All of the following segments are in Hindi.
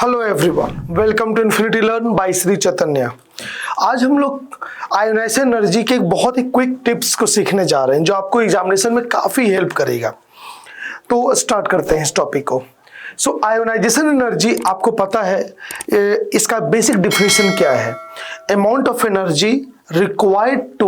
Hello everyone, welcome to Infinity Learn by Shri Chaitanya. आज हम लोग आयोनाइजेशन एनर्जी के एक बहुत ही क्विक टिप्स को सीखने जा रहे हैं जो आपको एग्जामिनेशन में काफ़ी हेल्प करेगा। तो स्टार्ट करते हैं इस टॉपिक को। सो आयोनाइजेशन एनर्जी आपको पता है, इसका बेसिक डिफिनेशन क्या है? Amount of energy required to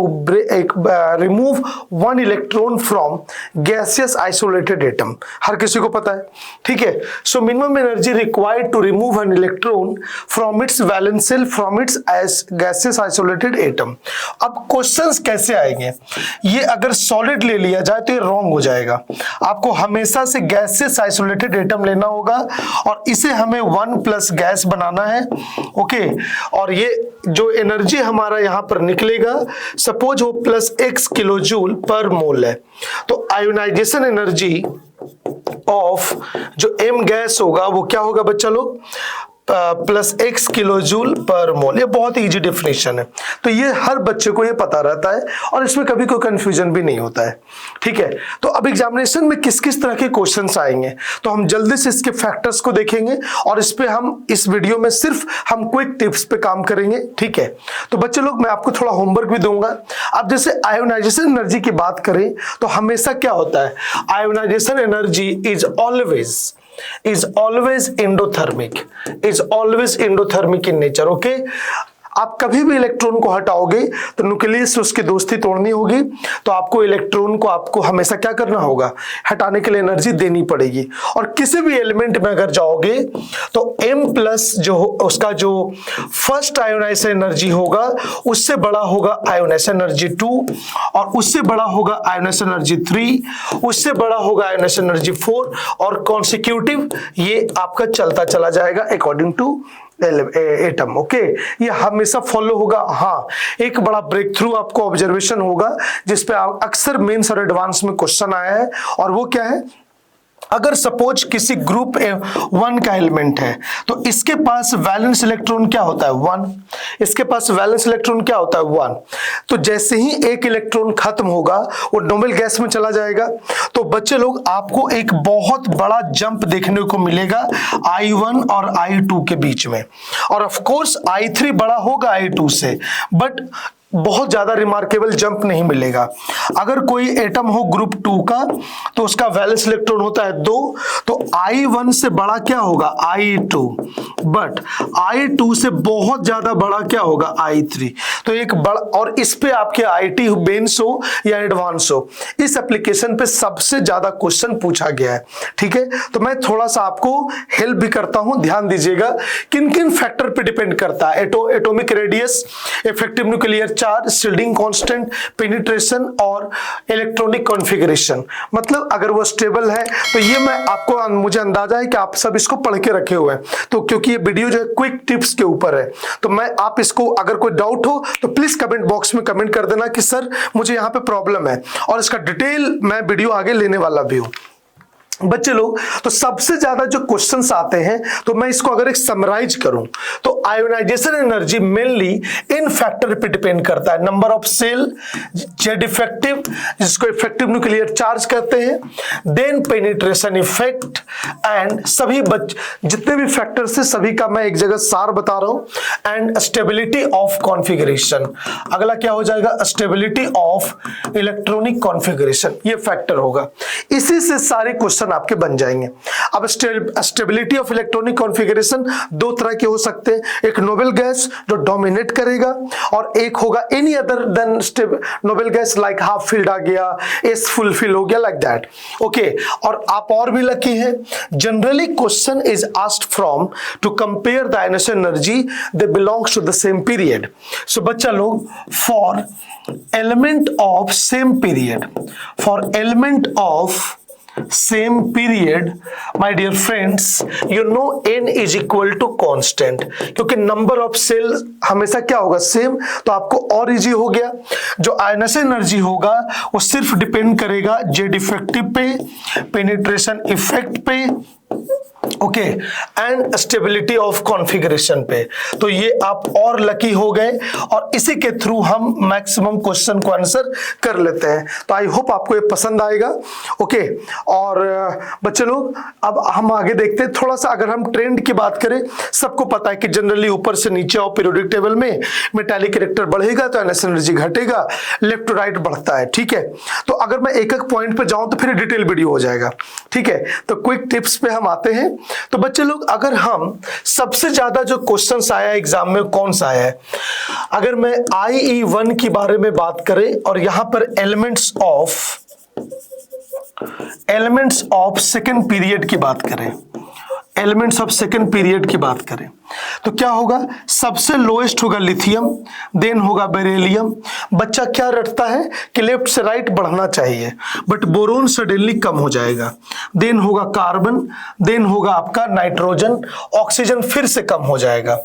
remove one electron from gaseous isolated atom। हर किसी को पता है, ठीक है। So minimum energy required to remove an electron from its valence shell from its gaseous isolated atom। अब क्वेश्चंस कैसे आएंगे? ये अगर सॉलिड ले लिया जाए तो ये रॉन्ग हो जाएगा। आपको हमेशा से gaseous isolated atom लेना होगा और इसे हमें 1+ गैस बनाना है, ओके। और ये जो एनर्जी हमारा यहाँ पर निकलेगा, सपोज वो +x किलो जूल पर मोल है, तो आयोनाइजेशन एनर्जी ऑफ जो m गैस होगा वो क्या होगा बच्चा लोग? +x किलो जूल पर मोल। ये बहुत इजी डेफिनेशन है, तो ये हर बच्चे को ये पता रहता है और इसमें कभी कोई कंफ्यूजन भी नहीं होता है, ठीक है। तो अब एग्जामिनेशन में किस किस तरह के क्वेश्चंस आएंगे तो हम जल्दी से इसके फैक्टर्स को देखेंगे और इस पे हम इस वीडियो में सिर्फ हम क्विक टिप्स पे काम करेंगे, ठीक है। तो बच्चे लोग, मैं आपको थोड़ा होमवर्क भी दूंगा। अब जैसे आयोनाइजेशन एनर्जी की बात करें तो हमेशा क्या होता है? Ionisation energy is always endothermic in nature, okay। आप कभी भी इलेक्ट्रॉन को हटाओगे तो न्यूक्लियस से उसकी दोस्ती तोड़नी होगी, तो आपको इलेक्ट्रॉन को आपको हमेशा क्या करना होगा? हटाने के लिए एनर्जी देनी पड़ेगी। और किसी भी एलिमेंट में अगर जाओगे तो M+ जो उसका जो फर्स्ट आयोनाइजेशन एनर्जी होगा उससे बड़ा होगा आयोनाइजेशन एनर्जी 2, और उससे बड़ा होगा आयोनाइजेशन एनर्जी 3, उससे बड़ा होगा आयोनाइजेशन एनर्जी 4, और कॉन्सिक्यूटिव ये आपका चलता चला जाएगा अकॉर्डिंग टू एटम, ओके। ये हमेशा फॉलो होगा। हाँ, एक बड़ा ब्रेक थ्रू आपको ऑब्जर्वेशन होगा जिसपे अक्सर मेंस और एडवांस में क्वेश्चन आया है, और वो क्या है? अगर सपोज किसी ग्रुप 1 का एलिमेंट है तो इसके पास वैलेंस इलेक्ट्रॉन क्या होता है? 1। इसके पास वैलेंस इलेक्ट्रॉन क्या होता है? 1। तो जैसे ही एक इलेक्ट्रॉन खत्म होगा वो नोबेल गैस में चला जाएगा। तो बच्चे लोग, आपको एक बहुत बड़ा जंप देखने को मिलेगा I1 और I2 के बीच में, और ऑफ कोर्स I3 बड़ा होगा I2 से, बट बहुत ज्यादा रिमार्केबल जंप नहीं मिलेगा। अगर कोई एटम हो ग्रुप 2 का तो उसका वैलेंस इलेक्ट्रॉन होता है 2, तो I1 से बड़ा क्या होगा? I2, बट I2 से बहुत ज्यादा बड़ा क्या होगा? I3। तो एक बड़ा, और इस पे आपके IT बेंस हो या एडवांस हो, इस एप्लीकेशन पे सबसे ज्यादा क्वेश्चन पूछा गया है, ठीक है। तो मैं थोड़ा सा आपको हेल्प भी करता हूं, ध्यान दीजिएगा। किन किन फैक्टर पे डिपेंड करता है? Atomic radius, effective nuclear charge, shielding constant, penetration और इलेक्ट्रॉनिक कॉन्फ़िगरेशन। मतलब अगर वो स्टेबल है तो ये मैं आपको, मुझे अंदाजा है कि आप सब इसको पढ़ के रखे हुए हैं, तो क्योंकि ये वीडियो जो है क्विक टिप्स के ऊपर है, तो मैं आप इसको, अगर कोई डाउट हो तो प्लीज कमेंट बॉक्स में कमेंट कर देना कि सर मुझे यहाँ पे प्रॉब्लम है, और इसका डिटेल मैं वीडियो आगे लेने वाला भी हूँ। बच्चे लोग, तो सबसे ज्यादा जो क्वेश्चंस आते हैं, तो मैं इसको अगर एक समराइज करूं तो आयोनाइजेशन एनर्जी मेनली इन फैक्टर पे डिपेंड करता है। Number of shell, Z effective जिसको इफेक्टिव न्यूक्लियर चार्ज कहते हैं, देन पेनिट्रेशन इफेक्ट, एंड सभी जितने भी फैक्टर्स हैं सभी का मैं एक जगह सार बता रहा हूं, एंड स्टेबिलिटी ऑफ कॉन्फ़िगरेशन। अगला क्या हो जाएगा? स्टेबिलिटी ऑफ इलेक्ट्रॉनिक कॉन्फ़िगरेशन, ये फैक्टर होगा। इसी से सारे क्वेश्चन आपके बन जाएंगे। अब स्टेबिलिटी ऑफ इलेक्ट्रॉनिक कॉन्फ़िगरेशन दो तरह के हो सकते हैं, एक नोबेल गैस जो डोमिनेट करेगा, और एक होगा any other than noble gas, like half filled आ गया, एस फुल फिल हो गया, लाइक दैट, ओके। और आप और भी लकी हैं, generally question is asked from to compare the ionization energy, they belongs to the same period. So बच्चा लोग, for element of same period, for element of same period, my dear friends, you know n is equal to constant, क्योंकि नंबर ऑफ सेल हमेशा क्या होगा? सेम। तो आपको और इजी हो गया। जो आयोनाइजेशन एनर्जी होगा वो सिर्फ डिपेंड करेगा जेड इफेक्टिव पे, पेनिट्रेशन इफेक्ट पे, okay, and stability of configuration पे। तो ये आप और लकी हो गए और इसी के थ्रू हम मैक्सिमम क्वेश्चन को आंसर कर लेते हैं। तो आई होप आपको ये पसंद आएगा। ओके, और बच्चे लोग अब हम आगे देखते हैं थोड़ा सा। अगर हम ट्रेंड की बात करें, सबको पता है कि जनरली ऊपर से नीचे और पीरियोडिक टेबल में मेटालिक कैरेक्टर बढ़ेगा तो एनएस एनर्जी घटेगा, लेफ्ट टू राइट बढ़ता है। ठीक है, तो अगर मैं एक एक पॉइंट पे जाऊं तो फिर डिटेल वीडियो हो जाएगा। ठीक है, तो क्विक टिप्स पे हम आते हैं। तो बच्चे लोग, अगर हम सबसे ज्यादा जो क्वेश्चंस आया एग्जाम में कौन सा आया है, अगर मैं IE1 के बारे में बात करें और यहां पर एलिमेंट्स ऑफ सेकेंड पीरियड की बात करें, एलिमेंट्स ऑफ सेकेंड पीरियड की बात करें तो क्या होगा, सबसे लोएस्ट होगा लिथियम, देन होगा बेरिलियम। बच्चा क्या रटता है कि लेफ्ट से राइट बढ़ना चाहिए, बट बोरोन सडनली कम हो जाएगा। देन होगा कार्बन, देन होगा आपका नाइट्रोजन, ऑक्सीजन फिर से कम हो जाएगा,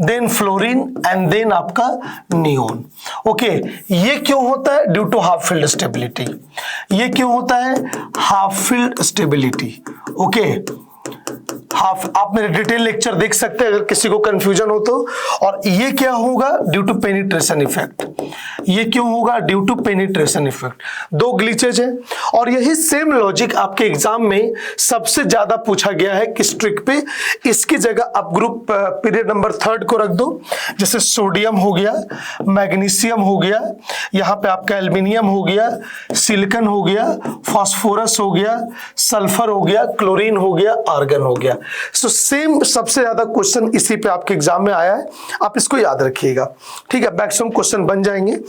देन फ्लोरीन एंड देन आपका नियोन। ओके, ये क्यों होता है? Due to half filled stability. ये क्यों होता है? Half filled stability. ओके, आप मेरे डिटेल लेक्चर देख सकते हैं अगर किसी को कंफ्यूजन हो तो। और ये क्या होगा? Due to penetration effect. ये क्यों होगा? Due to penetration effect. दो ग्लिचेज है और यही सेम लॉजिक आपके एग्जाम में सबसे ज्यादा पूछा गया है किस ट्रिक पे। इसकी जगह आप ग्रुप पीरियड नंबर 3 को रख दो, जैसे सोडियम हो गया, मैग्नीशियम हो गया, यहां पे आपका एल्युमिनियम हो गया, सिलिकॉन हो गया, फास्फोरस हो गया, सल्फर हो गया, क्लोरीन हो गया, आर्गन हो गया। सो सेम सबसे ज्यादा क्वेश्चन इसी पे आपके एग्जाम में आया है, आप इसको याद रखिएगा। ठीक है, मैक्सिमम क्वेश्चन बन जाएंगे।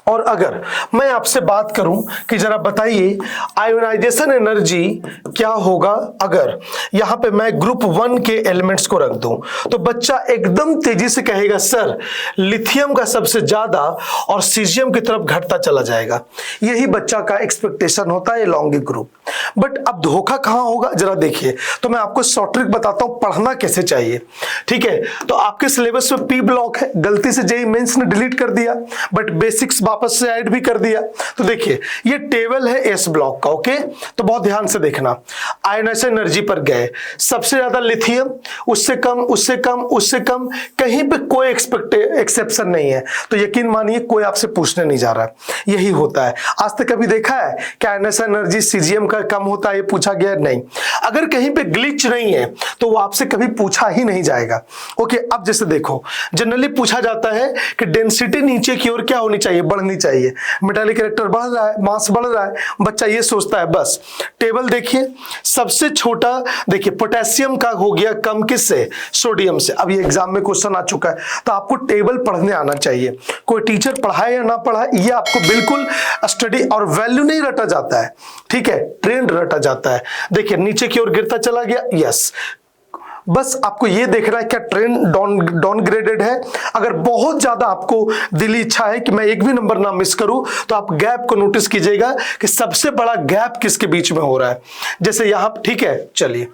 और अगर मैं आपसे बात करूं कि जरा बताइए आयोनाइजेशन एनर्जी क्या होगा अगर यहां पे मैं ग्रुप 1 के एलिमेंट्स को रख दूं, तो बच्चा एकदम तेजी से कहेगा सर लिथियम का सबसे ज्यादा और सीजियम की तरफ घटता चला जाएगा। यही बच्चा का एक्सपेक्टेशन होता है लॉन्ग ग्रुप। बट अब धोखा कहां होगा जरा देखिए। तो मैं आपको शॉर्ट ट्रिक बताता हूं पढ़ना कैसे चाहिए। ठीक है, तो आपके सिलेबस में पी ब्लॉक है, गलती से जेईई मेंस ने डिलीट कर दिया, बट बेसिक्स वापस से ऐड भी कर दिया। तो देखिए ये टेबल है एस ब्लॉक का। ओके, तो बहुत ध्यान से देखना। आयोनाइजेशन एनर्जी पर गए, सबसे ज्यादा लिथियम, उससे कम, उससे कम, उससे कम, कहीं पे कोई एक्सेप्शन नहीं है। तो यकीन मानिए कोई आपसे पूछने नहीं जा रहा। यही होता है। आज तक कभी देखा है कि आयोनाइजेशन एनर्जी सीजियम का कम होता है, ये पूछा गया? नहीं। अगर कहीं पे ग्लिच नहीं है तो वो आपसे कभी पूछा ही नहीं जाएगा। ओके, अब जैसे देखो जनरली पूछा जाता है कि डेंसिटी नीचे की ओर क्या होनी चाहिए? बढ़नी चाहिए। मेटालिक कैरेक्टर बढ़ रहा है, मास बढ़ रहा है, बच्चा ये सोचता है बस। टेबल देखिए, सबसे छोटा देखिए पोटेशियम का हो गया कम, किससे? सोडियम से। अब ये एग्जाम में क्वेश्चन आ चुका है, तो आपको टेबल पढ़ने आना चाहिए। कोई टीचर पढ़ाए या ना पढ़ाए, ये आपको बिल्कुल स्टडी और वैल्यू नहीं रटा जाता है। ठीक है, ट्रेंड रटा जाता है। देखिए नीचे की ओर गिरता चला गया, यस, बस आपको ये देखना है क्या ट्रेंड डाउनग्रेडेड है। अगर बहुत ज्यादा आपको दिली इच्छा है कि मैं एक भी नंबर ना मिस करूं, तो आप गैप को नोटिस कीजिएगा कि सबसे बड़ा गैप किसके बीच में हो रहा है। जैसे यहां, ठीक है, चलिए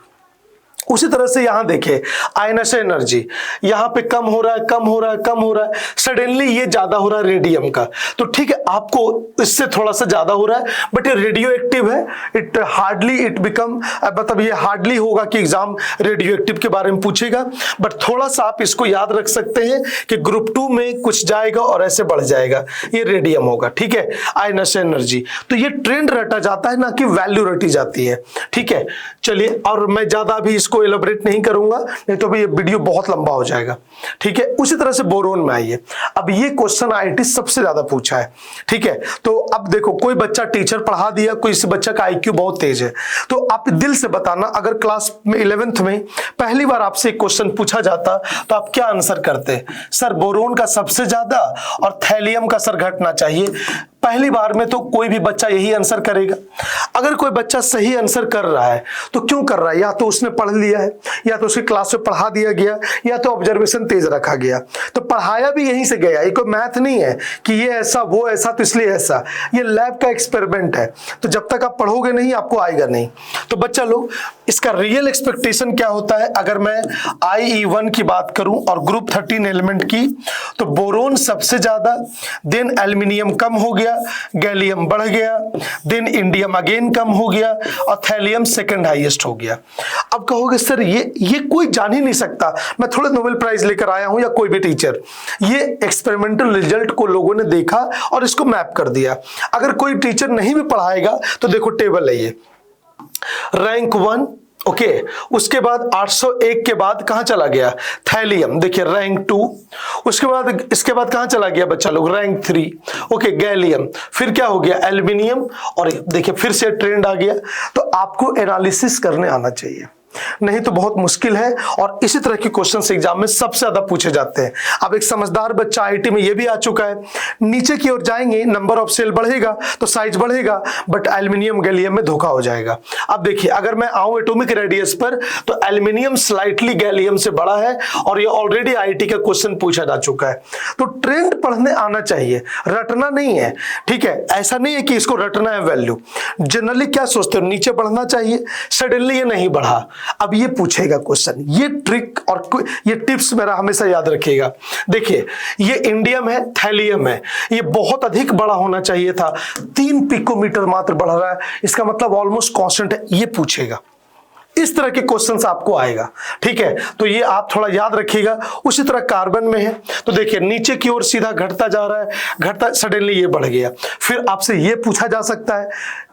उसी तरह से यहां देखिए आयोनाइजेशन एनर्जी यहां पे कम हो रहा है, कम हो रहा है, कम हो रहा है, सडनली ये ज्यादा हो रहा है रेडियम का। तो ठीक है, आपको इससे थोड़ा सा ज्यादा हो रहा है, बट ये रेडियो एक्टिव है। इट हार्डली इट बिकम, मतलब ये हार्डली होगा कि एग्जाम रेडियो एक्टिव के बारे में पूछेगा, बट थोड़ा सा आप इसको याद रख सकते हैं कि ग्रुप 2 में कुछ जाएगा और ऐसे बढ़ जाएगा, ये रेडियम होगा। ठीक है, आयोनाइजेशन एनर्जी। तो ये ट्रेंड रटा जाता है, ना कि वैल्यू रटी जाती है। ठीक है, चलिए, और मैं ज्यादा भी इसको एलैबोरेट नहीं करूंगा, नहीं तो भी ये वीडियो बहुत लंबा हो जाएगा। ठीक है, उसी तरह से बोरोन में आइए। अब ये क्वेश्चन आईआईटी सबसे ज्यादा पूछा है। ठीक है, तो अब देखो कोई बच्चा टीचर पढ़ा दिया, कोई बच्चा का आईक्यू बहुत तेज है, तो आप दिल से बताना अगर क्लास में 11th में पहली बार आपसे एक क्वेश्चन पूछा जाता तो आप क्या आंसर करते? सर बोरोन का सबसे ज्यादा और थैलियम का सर घटना चाहिए। पहली बार में तो कोई भी बच्चा यही आंसर करेगा। अगर कोई बच्चा सही आंसर कर रहा है तो क्यों कर रहा है? या तो उसने पढ़ लिया है, या तो उसकी क्लास में पढ़ा दिया गया, या तो ऑब्जर्वेशन तेज रखा गया। तो पढ़ाया भी यहीं से गया। ये कोई मैथ नहीं है कि ये ऐसा वो ऐसा तो इसलिए ऐसा, ये लैब का एक्सपेरिमेंट है। तो जब तक आप पढ़ोगे नहीं आपको आएगा नहीं। तो बच्चा लोग इसका रियल एक्सपेक्टेशन क्या होता है? अगर मैं IE1 की बात करूं और ग्रुप 13 एलिमेंट की, तो बोरोन सबसे ज्यादा, देन एल्युमिनियम कम हो गया, गया, गैलियम बढ़ गया, देन इंडियम अगेन कम हो गया और थैलियम सेकंड हाईएस्ट हो गया। अब कहोगे सर ये कोई जान ही नहीं सकता, मैं थोड़ा नोबेल प्राइज लेकर आया हूं या कोई भी टीचर, ये एक्सपेरिमेंटल रिजल्ट को लोगों ने देखा और इसको मैप कर दिया। अगर कोई टीचर नहीं भी पढ़ाएगा तो देखो टेबल है ये, रैंक 1, ओके, उसके बाद 801 के बाद कहां चला गया थैलियम, देखिए रैंक 2, उसके बाद इसके बाद कहां चला गया बच्चा लोग रैंक 3, ओके गैलियम, फिर क्या हो गया एल्युमिनियम, और देखिए फिर से ट्रेंड आ गया। तो आपको एनालिसिस करने आना चाहिए, नहीं तो बहुत मुश्किल है। और इसी तरह के क्वेश्चंस एग्जाम में सबसे ज्यादा पूछे जाते हैं। अब एक समझदार बच्चा आईटी में ये भी आ चुका है, नीचे की ओर जाएंगे नंबर ऑफ सेल बढ़ेगा तो साइज बढ़ेगा, बट एल्युमिनियम गैलियम में धोखा हो जाएगा। अब देखिए अगर मैं आऊं एटॉमिक रेडियस पर तो एल्युमिनियम स्लाइटली गैलियम से बड़ा है और ये ऑलरेडी आईटी का क्वेश्चन पूछा जा चुका है। तो ट्रेंड पढ़ने आना चाहिए, रटना नहीं है, ठीक है। ऐसा नहीं है कि इसको रटना है वैल्यू। जनरली क्या सोचते हो नीचे बढ़ना चाहिए, सडनली ये नहीं बढ़ा। अब ये पूछेगा क्वेश्चन, ये ट्रिक और ये टिप्स मेरा हमेशा याद रखिएगा। देखिए ये इंडियम है, थैलियम है, ये बहुत अधिक बड़ा होना चाहिए था, 3 पिकोमीटर मात्र बढ़ रहा है, इसका मतलब ऑलमोस्ट कांस्टेंट है, ये पूछेगा। इस तरह के क्वेश्चंस आपको आएगा, ठीक है। तो ये आप थोड़ा याद रखिएगा। उसी तरह कार्बन में है तो देखिए नीचे की ओर सीधा घटता जा रहा है, घटता सडनली ये बढ़ गया, फिर आपसे ये पूछा जा सकता है,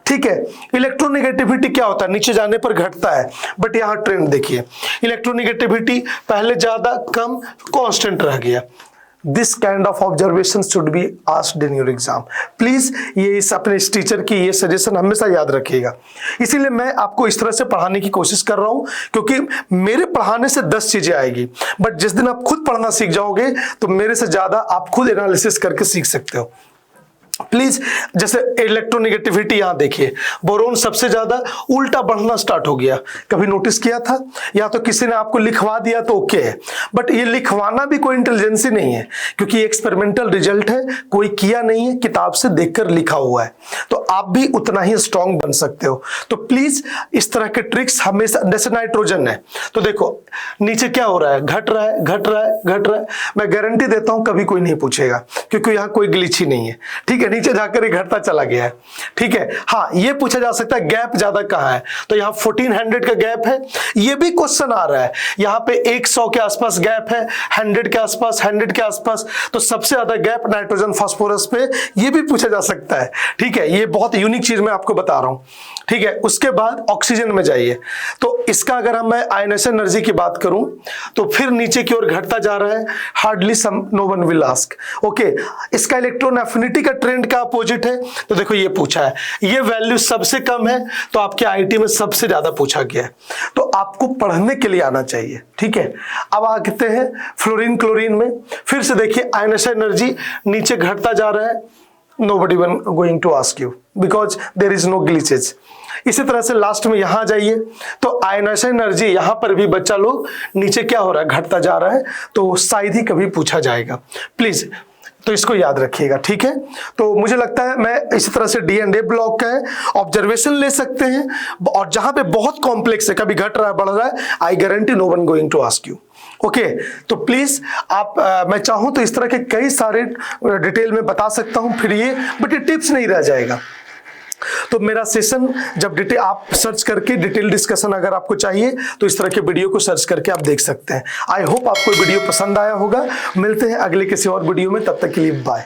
ठीक है। इलेक्ट्रोनेगेटिविटी क्या होता है, नीचे जाने पर घटता है, बट यहां ट्रेंड देखिए, इलेक्ट्रोनेगेटिविटी पहले ज्यादा कम कांस्टेंट रह गया। This kind of observation should be asked in your exam. Please ये इस अपने इस टीचर की ये सजेशन हमेशा याद रखिएगा। इसीलिए मैं आपको इस तरह से पढ़ाने की कोशिश कर रहा हूं, क्योंकि मेरे पढ़ाने से 10 चीजें आएगी, बट जिस दिन आप खुद पढ़ना सीख जाओगे तो मेरे से ज्यादा आप खुद एनालिसिस करके सीख सकते हो। प्लीज जैसे इलेक्ट्रोनेगेटिविटी यहां देखिए, बोरोन सबसे ज्यादा उल्टा बढ़ना स्टार्ट हो गया। कभी नोटिस किया था? या तो किसी ने आपको लिखवा दिया तो ओके है, बट ये लिखवाना भी कोई इंटेलिजेंसी नहीं है, क्योंकि एक्सपेरिमेंटल रिजल्ट है, कोई किया नहीं है, किताब से देखकर लिखा हुआ है। तो आप भी उतना ही स्ट्रांग बन सकते हो। तो प्लीज इस तरह के ट्रिक्स हमेशा, जैसे नाइट्रोजन है तो देखो नीचे क्या हो रहा है, घट रहा है, घट रहा है, घट रहा है। मैं गारंटी देता हूं कभी कोई नहीं पूछेगा, क्योंकि यहां कोई ग्लिच ही नहीं है, ठीक है। नीचे जाकर ही घटता चला गया है, ठीक है। हाँ ये पूछा जा सकता है गैप ज्यादा कहां है, तो यहाँ 1400 का गैप है, ये भी क्वेश्चन आ रहा है। यहाँ पे 100 के आसपास गैप है, 100 के आसपास, 100 के आसपास, तो सबसे ज्यादा गैप नाइट्रोजन फास्फोरस पे, ये भी पूछा जा सकता है, ठीक है। ये बहुत यूनिक चीज मैं आपको बता रहा हूं, ठीक है। उसके बाद ऑक्सीजन में जाइए तो इसका अगर मैं आयनेशन एनर्जी की बात करूं तो फिर नीचे की ओर घटता जा रहा है, hardly some no one will ask, okay. इसका इलेक्ट्रॉन एफिनिटी का ट्रेंड का अपोजिट है, तो देखो ये पूछा है, ये वैल्यू सबसे कम है, तो आपके आईटी में सबसे ज्यादा पूछा गया है। तो आपको पढ़ने के लिए आना चाहिए, ठीक है। अब आते हैं फ्लोरीन क्लोरीन में, फिर से देखिए आयनेशन एनर्जी नीचे घटता जा रहा है, nobody going to ask you because there is no glitches। इसी तरह से लास्ट में यहां जाइए तो आयनेशन एनर्जी, यहां पर भी बच्चा लोग नीचे क्या हो रहा है, घटता जा रहा है, तो शायद ही कभी पूछा जाएगा। प्लीज तो इसको याद रखिएगा, ठीक है। तो मुझे लगता है मैं इसी तरह से D&A ब्लॉक का है, ऑब्जर्वेशन ले सकते हैं, और जहां पे बहुत कॉम्प्लेक्स है, कभी घट रहा है, बढ़ रहा है, I guarantee no one going to ask you, okay. तो प्लीज आप मैं चाहूं तो इस तरह के कई सारे डिटेल में बता सकता हूं फिर ये, बट ये टिप्स नहीं रह जाएगा। तो मेरा सेशन जब डिटेल आप सर्च करके डिटेल डिस्कशन अगर आपको चाहिए तो इस तरह के वीडियो को सर्च करके आप देख सकते हैं। आई होप आपको वीडियो पसंद आया होगा। मिलते हैं अगले किसी और वीडियो में, तब तक के लिए बाय।